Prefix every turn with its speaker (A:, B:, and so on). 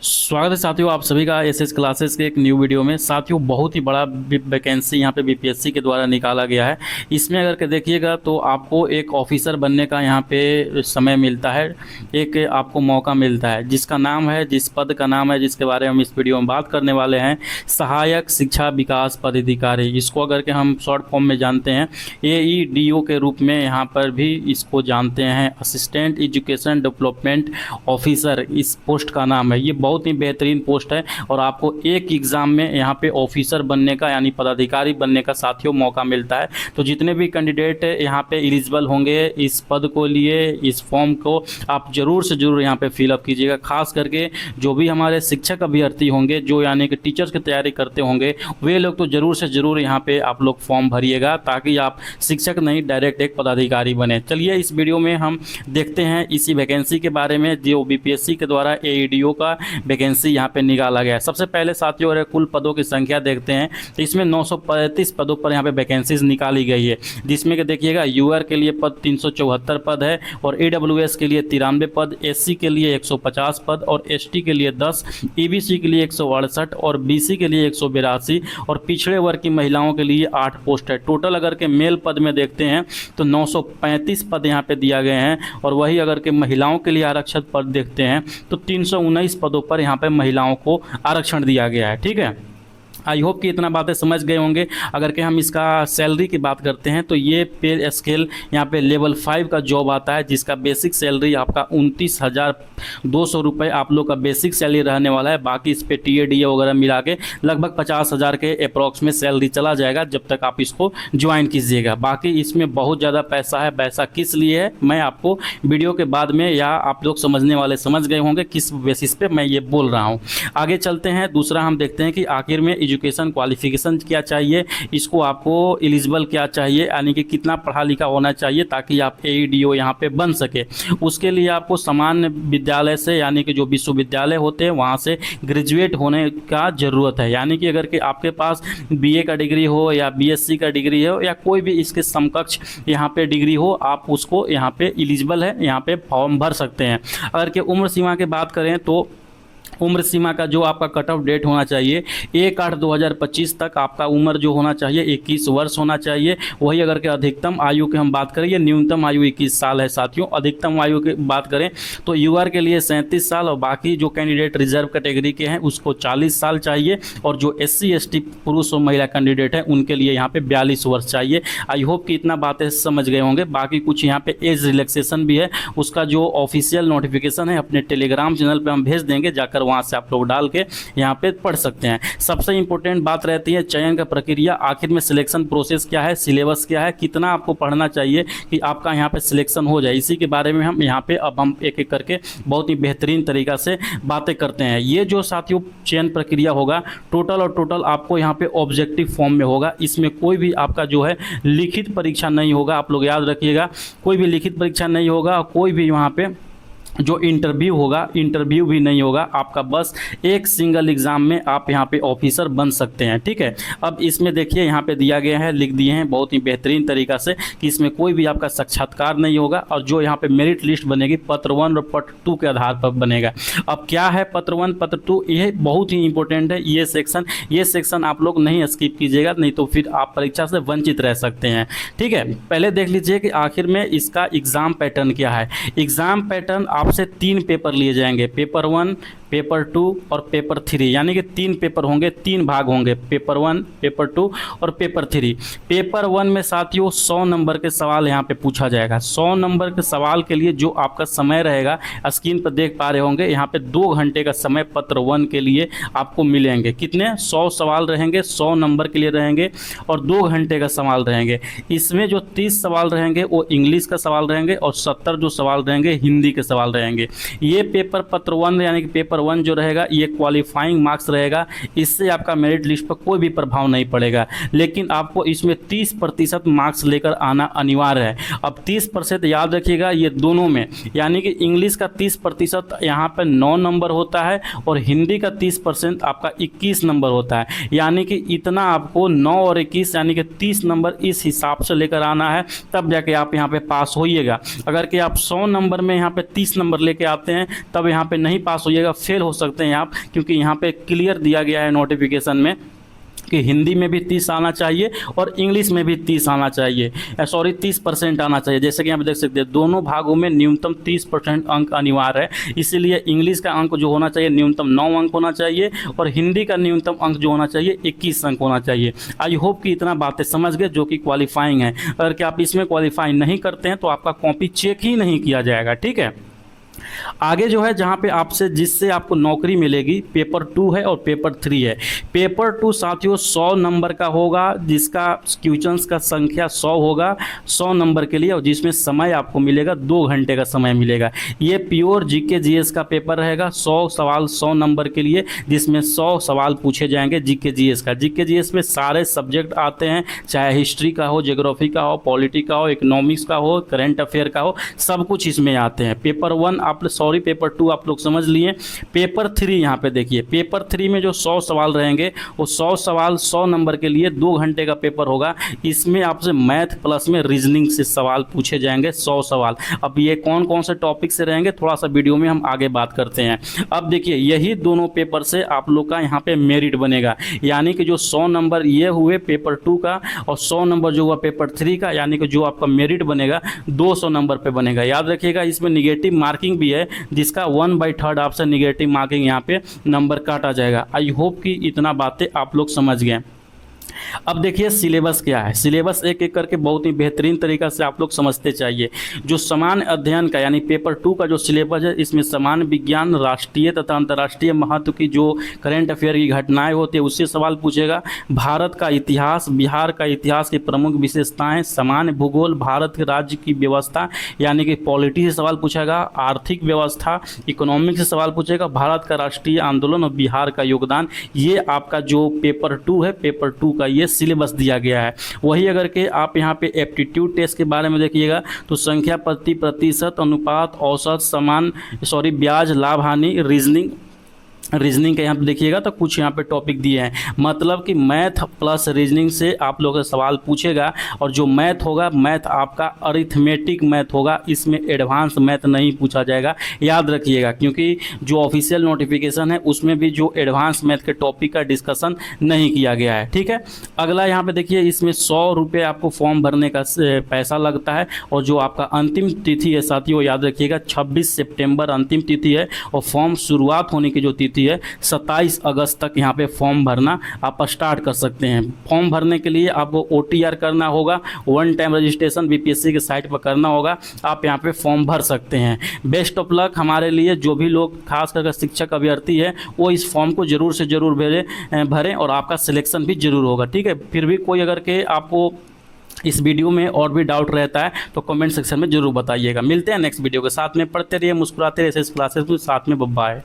A: स्वागत है साथियों, आप सभी का एसएस क्लासेस के एक न्यू वीडियो में। साथियों, बहुत ही बड़ा वैकेंसी यहाँ पे बीपीएससी के द्वारा निकाला गया है। इसमें अगर के देखिएगा तो आपको एक ऑफिसर बनने का यहाँ पे समय मिलता है, एक आपको मौका मिलता है, जिसका नाम है, जिस पद का नाम है, जिसके बारे में हम इस वीडियो में बात करने वाले हैं, सहायक शिक्षा विकास पदाधिकारी। इसको अगर के हम शॉर्ट फॉर्म में जानते हैं AEDO के रूप में यहाँ पर भी इसको जानते हैं। असिस्टेंट एजुकेशन डेवलपमेंट ऑफिसर इस पोस्ट का नाम है। ये बहुत ही बेहतरीन पोस्ट है और आपको एक एग्ज़ाम में यहाँ पे ऑफिसर बनने का यानी पदाधिकारी बनने का साथियों मौका मिलता है। तो जितने भी कैंडिडेट यहाँ पे एलिजिबल होंगे इस पद को लिए, इस फॉर्म को आप ज़रूर से ज़रूर यहाँ पे फिलअप कीजिएगा। खास करके जो भी हमारे शिक्षक अभ्यर्थी होंगे, जो यानी कि टीचर्स की तैयारी करते होंगे, वे लोग तो ज़रूर से ज़रूर यहाँ पे आप लोग फॉर्म भरिएगा, ताकि आप शिक्षक नहीं डायरेक्ट एक पदाधिकारी बने। चलिए इस वीडियो में हम देखते हैं इसी वैकेंसी के बारे में, जो बीपीएससी के द्वारा AEDO का वैकेंसी यहाँ पे निकाला गया है। सबसे पहले साथियों अगर कुल पदों की संख्या देखते हैं तो इसमें 935 पदों पर यहाँ पे वैकेंसीज निकाली गई है, जिसमें कि देखिएगा UR के लिए पद 374 पद है और AWS के लिए 93 पद, SC के लिए 150 पद और ST के लिए 10, EBC के लिए 168 और BC के लिए 182 और पिछड़े वर्ग की महिलाओं के लिए 8 पोस्ट है। टोटल अगर के मेल पद में देखते हैं तो 935 पद यहाँ पे दिया गए हैं और वही अगर के महिलाओं के लिए आरक्षित पद देखते हैं तो 319 पदों पर यहाँ पे महिलाओं को आरक्षण दिया गया है। ठीक है, आई होप कि इतना बातें समझ गए होंगे। अगर कि हम इसका सैलरी की बात करते हैं तो ये पे स्केल यहाँ पे लेवल 5 का जॉब आता है, जिसका बेसिक सैलरी आपका 29,200 रुपये आप लोग का बेसिक सैलरी रहने वाला है। बाकी इस पे TADA वगैरह मिला के लगभग 50,000 के अप्रॉक्स में सैलरी चला जाएगा जब तक आप इसको ज्वाइन कीजिएगा। बाकी इसमें बहुत ज़्यादा पैसा है। पैसा किस लिए है मैं आपको वीडियो के बाद में, या आप लोग समझने वाले समझ गए होंगे किस बेसिस पे मैं ये बोल रहा हूँ। आगे चलते हैं। दूसरा हम देखते हैं कि आखिर में एजुकेशन क्वालिफिकेशन क्या चाहिए, इसको आपको एलिजिबल क्या चाहिए, यानी कि कितना पढ़ा लिखा होना चाहिए ताकि आप AEDO यहाँ पे बन सके। उसके लिए आपको सामान्य विद्यालय से, यानी कि जो विश्वविद्यालय होते हैं वहाँ से ग्रेजुएट होने का ज़रूरत है। यानी कि अगर कि आपके पास BA का डिग्री हो या BSc का डिग्री हो या कोई भी इसके समकक्ष यहाँ पे डिग्री हो, आप उसको यहाँ पे एलिजिबल है, यहाँ पे फॉर्म भर सकते हैं। अगर कि उम्र सीमा की बात करें तो उम्र सीमा का जो आपका कट ऑफ डेट होना चाहिए 1/8/2025 तक आपका उम्र जो होना चाहिए 21 वर्ष होना चाहिए। वही अगर के अधिकतम आयु की हम बात करें, ये न्यूनतम आयु 21 साल है साथियों। अधिकतम आयु की बात करें तो UR के लिए 37 साल और बाकी जो कैंडिडेट रिजर्व कैटेगरी के हैं उसको 40 साल चाहिए और जो SC ST पुरुष और महिला कैंडिडेट हैं उनके लिए यहाँ पे 42 वर्ष चाहिए। आई होप कि इतना बातें समझ गए होंगे। बाकी कुछ यहाँ पे एज रिलैक्सेशन भी है, उसका जो ऑफिशियल नोटिफिकेशन है अपने टेलीग्राम चैनल पर हम भेज देंगे, जाकर वहां से आप लोग डाल के यहाँ पे पढ़ सकते हैं। सबसे इंपॉर्टेंट बात रहती है चयन का प्रक्रिया, आखिर में सिलेक्शन प्रोसेस क्या है, सिलेबस क्या है, कितना आपको पढ़ना चाहिए कि आपका यहाँ पे सिलेक्शन हो जाए। इसी के बारे में हम यहाँ पे अब हम एक एक करके बहुत ही बेहतरीन तरीका से बातें करते हैं। ये जो साथियों चयन प्रक्रिया होगा टोटल आपको यहाँ पे ऑब्जेक्टिव फॉर्म में होगा। इसमें कोई भी आपका जो है लिखित परीक्षा नहीं होगा, आप लोग याद रखिएगा। कोई भी लिखित परीक्षा नहीं होगा, कोई भी वहाँ पे जो इंटरव्यू होगा, इंटरव्यू भी नहीं होगा आपका। बस एक सिंगल एग्ज़ाम में आप यहाँ पे ऑफिसर बन सकते हैं। ठीक है, अब इसमें देखिए यहाँ पे दिया गया है, लिख दिए हैं बहुत ही बेहतरीन तरीका से कि इसमें कोई भी आपका साक्षात्कार नहीं होगा और जो यहाँ पे मेरिट लिस्ट बनेगी पत्र 1 और पत्र 2 के आधार पर बनेगा। अब क्या है पत्र 1 पत्र 2, ये बहुत ही इंपॉर्टेंट है। ये सेक्शन आप लोग नहीं स्किप कीजिएगा, नहीं तो फिर आप परीक्षा से वंचित रह सकते हैं। ठीक है, पहले देख लीजिए कि आखिर में इसका एग्ज़ाम पैटर्न क्या है। एग्ज़ाम पैटर्न आपसे 3 पेपर लिए जाएंगे, पेपर 1, पेपर 2 और पेपर 3, यानी कि 3 पेपर होंगे, 3 भाग होंगे, पेपर 1, पेपर 2 और पेपर 3। पेपर 1 में साथियों 100 नंबर के सवाल यहाँ पे पूछा जाएगा। 100 नंबर के सवाल के लिए जो आपका समय रहेगा स्क्रीन पर देख पा रहे होंगे, यहाँ पे 2 घंटे का समय पत्र 1 के लिए आपको मिलेंगे। कितने 100 सवाल रहेंगे, 100 नंबर के लिए रहेंगे और 2 घंटे का सवाल रहेंगे। इसमें जो 30 सवाल रहेंगे वो इंग्लिश का सवाल रहेंगे और 70 जो सवाल रहेंगे हिंदी के सवाल रहेंगे। ये पेपर पत्र 1 यानी कि पेपर 1 जो रहेगा ये क्वालिफाइंग मार्क्स रहेगा, इससे आपका मेरिट लिस्ट पर कोई भी प्रभाव नहीं पड़ेगा। लेकिन आपको इसमें 30% मार्क्स लेकर आना अनिवार्य है। अब 30% याद रखिएगा ये दोनों में, यानी कि इंग्लिश का 30% यहाँ पर 9 नंबर होता है और हिंदी का 30% आपका 21 नंबर होता है। यानी कि इतना आपको 9 और 21 यानी कि 30 नंबर इस हिसाब से लेकर आना है, तब जाके आप यहाँ पे पास होइएगा। अगर कि आप 100 नंबर में यहाँ पे 30 नंबर लेके आते हैं तब यहाँ पे नहीं पास होइएगा, फेल हो सकते हैं आप, क्योंकि यहाँ पे क्लियर दिया गया है नोटिफिकेशन में कि हिंदी में भी 30 आना चाहिए और इंग्लिश में भी 30 आना चाहिए, सॉरी 30% आना चाहिए। जैसे कि यहाँ पे देख सकते हैं दोनों भागों में न्यूनतम 30% अंक अनिवार्य है। इसीलिए इंग्लिश का अंक जो होना चाहिए न्यूनतम 9 अंक होना चाहिए और हिंदी का न्यूनतम अंक जो होना चाहिए 21 अंक होना चाहिए। आई होप कि इतना बातें समझ गए जो कि क्वालिफाइंग है। अगर कि आप इसमें क्वालिफाई नहीं करते हैं तो आपका कॉपी चेक ही नहीं किया जाएगा, ठीक है। आगे जो है जहाँ पे आपसे जिससे आपको नौकरी मिलेगी, पेपर 2 है और पेपर 3 है। पेपर 2 साथियों 100 नंबर का होगा, जिसका क्वेश्चंस का संख्या 100 होगा 100 नंबर के लिए, और जिसमें समय आपको मिलेगा 2 घंटे का समय मिलेगा। ये प्योर जीके जीएस का पेपर रहेगा, 100 सवाल 100 नंबर के लिए, जिसमें 100 सवाल पूछे जाएंगे जीके जीएस का। जीके जीएस में सारे सब्जेक्ट आते हैं, चाहे हिस्ट्री का हो, ज्योग्राफी का हो, पॉलिटी का हो, इकोनॉमिक्स का हो, करंट अफेयर का हो, सब कुछ इसमें आते हैं। पेपर 1 पेपर 2 आप लोग समझ लिए। पेपर 3 यहाँ पे देखिए, पेपर 3 में जो 100 सवाल रहेंगे वो 100 सवाल 100 नंबर के लिए 2 घंटे का पेपर होगा। इसमें आपसे मैथ प्लस में रीजनिंग से सवाल पूछे जाएंगे 100 सवाल। अब ये कौन कौन से टॉपिक से रहेंगे थोड़ा सा वीडियो में हम आगे बात करते हैं। अब देखिए यही दोनों पेपर से आप लोग का यहाँ पे मेरिट बनेगा, यानी कि जो 100 नंबर ये हुए पेपर 2 का और 100 नंबर जो हुआ पेपर 3 का, यानी कि जो आपका मेरिट बनेगा 200 नंबर पे बनेगा। याद रखिएगा इसमें निगेटिव मार्किंग भी है, जिसका 1/3 आपसे निगेटिव मार्किंग यहाँ पे नंबर काटा जाएगा। आई होप कि इतना बातें आप लोग समझ गए। अब देखिए सिलेबस क्या है। सिलेबस एक एक करके बहुत ही बेहतरीन तरीका से आप लोग समझते चाहिए। जो सामान्य अध्ययन का यानी पेपर 2 का जो सिलेबस है, इसमें सामान्य विज्ञान, राष्ट्रीय तथा अंतर्राष्ट्रीय महत्व की जो करंट अफेयर की घटनाएं होती है उससे सवाल पूछेगा। भारत का इतिहास, बिहार का इतिहास की प्रमुख विशेषताएं, सामान्य भूगोल, भारत के राज्य की व्यवस्था यानी कि पॉलिटी से सवाल पूछेगा, आर्थिक व्यवस्था, इकोनॉमिक से सवाल पूछेगा, भारत का राष्ट्रीय आंदोलन और बिहार का योगदान। ये आपका जो पेपर 2 है, पेपर 2 का ये सिलेबस दिया गया है। वही अगर के आप यहाँ पे एप्टीट्यूड टेस्ट के बारे में देखिएगा तो संख्या, प्रतिशत, अनुपात, औसत, समान, ब्याज, लाभ हानि, रीजनिंग का यहाँ पे देखिएगा तो कुछ यहाँ पे टॉपिक दिए हैं। मतलब कि मैथ प्लस रीजनिंग से आप लोगों से सवाल पूछेगा, और जो मैथ होगा मैथ आपका अरिथमेटिक मैथ होगा, इसमें एडवांस मैथ नहीं पूछा जाएगा, याद रखिएगा। क्योंकि जो ऑफिशियल नोटिफिकेशन है उसमें भी जो एडवांस मैथ के टॉपिक का डिस्कशन नहीं किया गया है, ठीक है। अगला यहाँ पे देखिए, इसमें 100 रुपये आपको फॉर्म भरने का पैसा लगता है, और जो आपका अंतिम तिथि है साथियों याद रखिएगा 26 सितंबर अंतिम तिथि है, और फॉर्म शुरुआत होने की जो तिथि है 27 अगस्त तक यहाँ पे फॉर्म भरना आप स्टार्ट कर सकते हैं। फॉर्म भरने के लिए आपको OTR करना होगा, 1 टाइम रजिस्ट्रेशन बीपीएससी के साइट पर करना होगा, आप यहाँ पे फॉर्म भर सकते हैं। बेस्ट ऑफ लक हमारे लिए। जो भी लोग खास करके शिक्षक अभ्यर्थी है वो इस फॉर्म को जरूर से जरूर भरें और आपका सिलेक्शन भी जरूर होगा, ठीक है। फिर भी कोई अगर के आपको इस वीडियो में और भी डाउट रहता है तो कमेंट सेक्शन में जरूर बताइएगा। मिलते हैं नेक्स्ट वीडियो के साथ में। पढ़ते रहिए, मुस्कुराते रहिए, एसएस क्लासेस के साथ में। बाय।